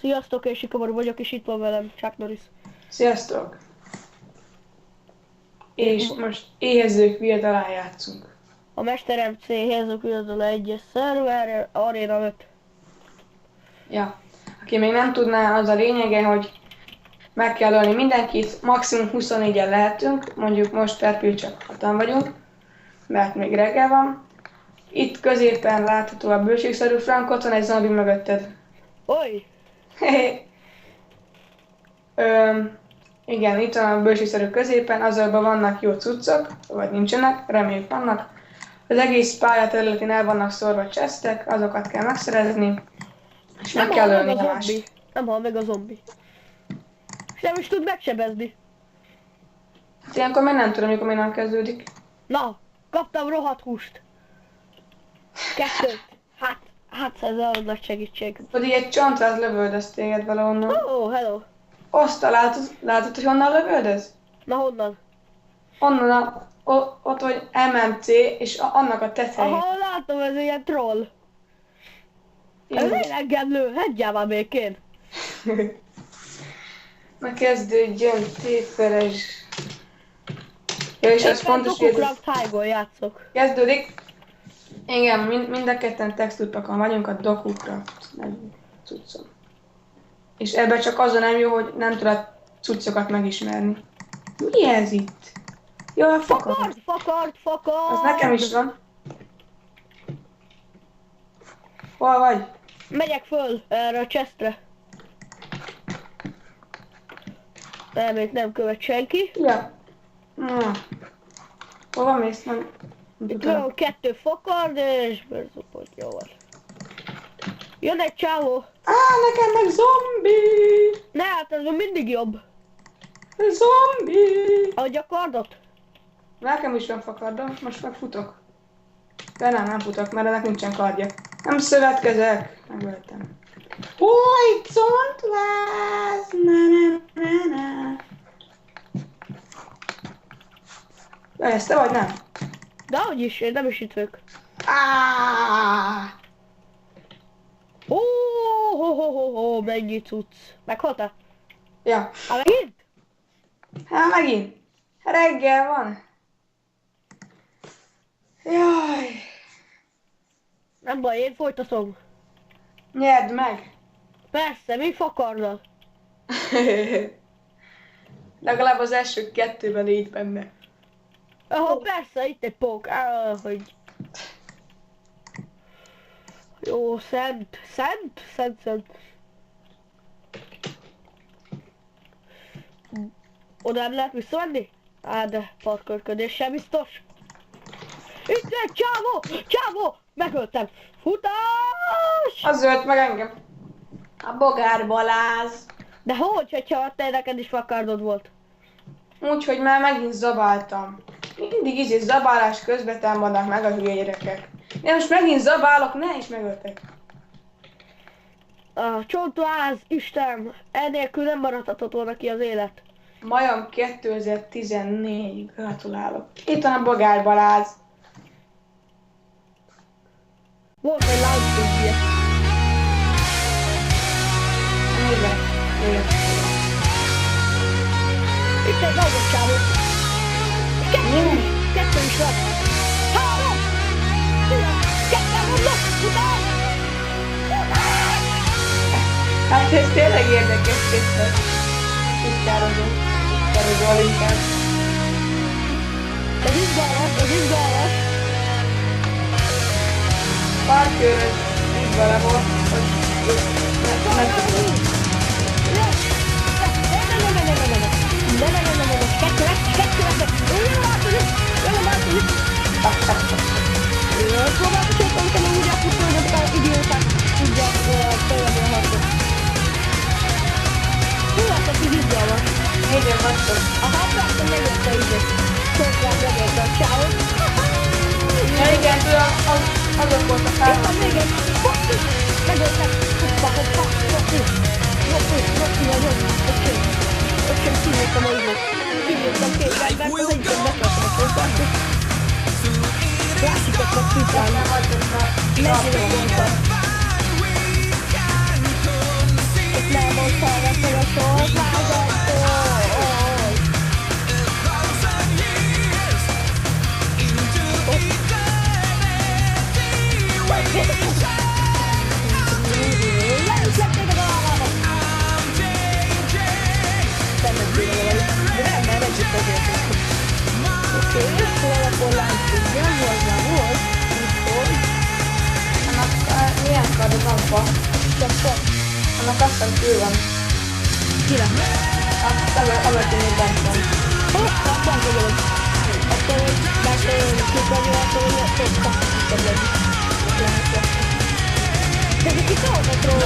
Sziasztok, én Sikamoru vagyok, és itt van velem Chuck Norris. Sziasztok! És most éhezők viadalán játszunk. A Mesterem C Hézok Viadala 1-es szerver, Arena 5. Ja. Aki még nem tudná, az a lényege, hogy meg kell ölni mindenkit, maximum 24-en lehetünk, mondjuk most per pillanat csak 6-an vagyunk, mert még reggel van. Itt középen látható a bőségszerű Frank, ott van egy zombi mögötted. Oly! Igen, itt van a bőségszerű középen, azokban vannak jó cuccok, vagy nincsenek, reméljük vannak. Az egész pálya területén el vannak szórva chestek, azokat kell megszerezni, és meg kell ölni a mást. Nem hal meg a zombi. És nem is tud megsebezni. Hát ilyenkor még nem tudom, mikor még nem kezdődik. Na, kaptam rohadt húst. 2. Hát ez a nagy segítség. Pedig egy csontrát lövöldöz téged valahonnan. Oh, hello. Azt látod, hogy honnan lövöldöz? Na honnan? Onnan ott vagy MMC, és annak a tetején. Aha, látom, ez ilyen troll. Ez én engem lő, hagyjál már békén. Na kezdődjön, tétveres. Ja, és az fontos, hogy ez... játszok. Kezdődik. Igen, mind a ketten textúrpakon vagyunk, a Dokucraft nevű cuccom. És ebben csak az a nem jó, hogy nem tudod cuccokat megismerni. Mi ez itt? Jaj, fakard! Az nekem is van. Hol vagy? Megyek föl erre a chestre. Nem követ senki. Ja. Na. Hova mész? Nem. Itt van 2 fakard és berzopott, jó van. Jön egy csávó. Nekem meg zombi! Ne, hát ez mindig jobb. Zombi! Adj a kardot. Nekem is van fakardom, most meg futok. De nem futok, mert ennek nincsen kardja. Nem szövetkezek. Megöltem. Új, contváz! Na. Ja, ez te vagy, nem? Dehogy is, én nem is itt vagyok. Mennyi cucc. Meghaltál? Ja. Megint? Hát megint. Reggel van. Jaj. Nem baj, én folytatom. Nyerd meg. Persze, mi fakarnal? Legalább az első 2-ben légy benne. Persze, itt egy pók. Hogy... Jó, szent. Oda nem lehet visszamenni? De parkolködéssel biztos. Itt egy csávó! Megöltem! Futás! Az ölt meg engem. A Bogár Balázs. De hogyha te neked is fakardod volt? Úgyhogy már megint zabáltam. Mindig zabálás közben támadnak meg a hülye gyerekek. Én most megint zabálok, ne is megöltek. A csontváz, Isten, ennélkül nem maradhatott volna ki az élet. Majom 2014, gratulálok. Itt van a Bogár Balázs. Volt egy láncfűzje. Igen. Itt egy nagyobb csávó. Kettő is van. 3! 2 vannak! Után! Hát ez tényleg érdekes készített. Tisztározom. Tisztározol inkább. Ez izgalmas. Parkőröd, így valahol, hogy meg tudom. Négyen vagytok. Ja igen, tudom, azok voltak hárman. Ott és valahol látszik, nem volt már volt, úgyhogy Annak milyen kard az abba? csak pont. Annak azt hiszem kül van. Kire? Azt abban bent van. Hosszak, pont vagyok. Akkor megkívánjuk, akkor kaphatjuk a legyen. Tehát itt ahhoz róla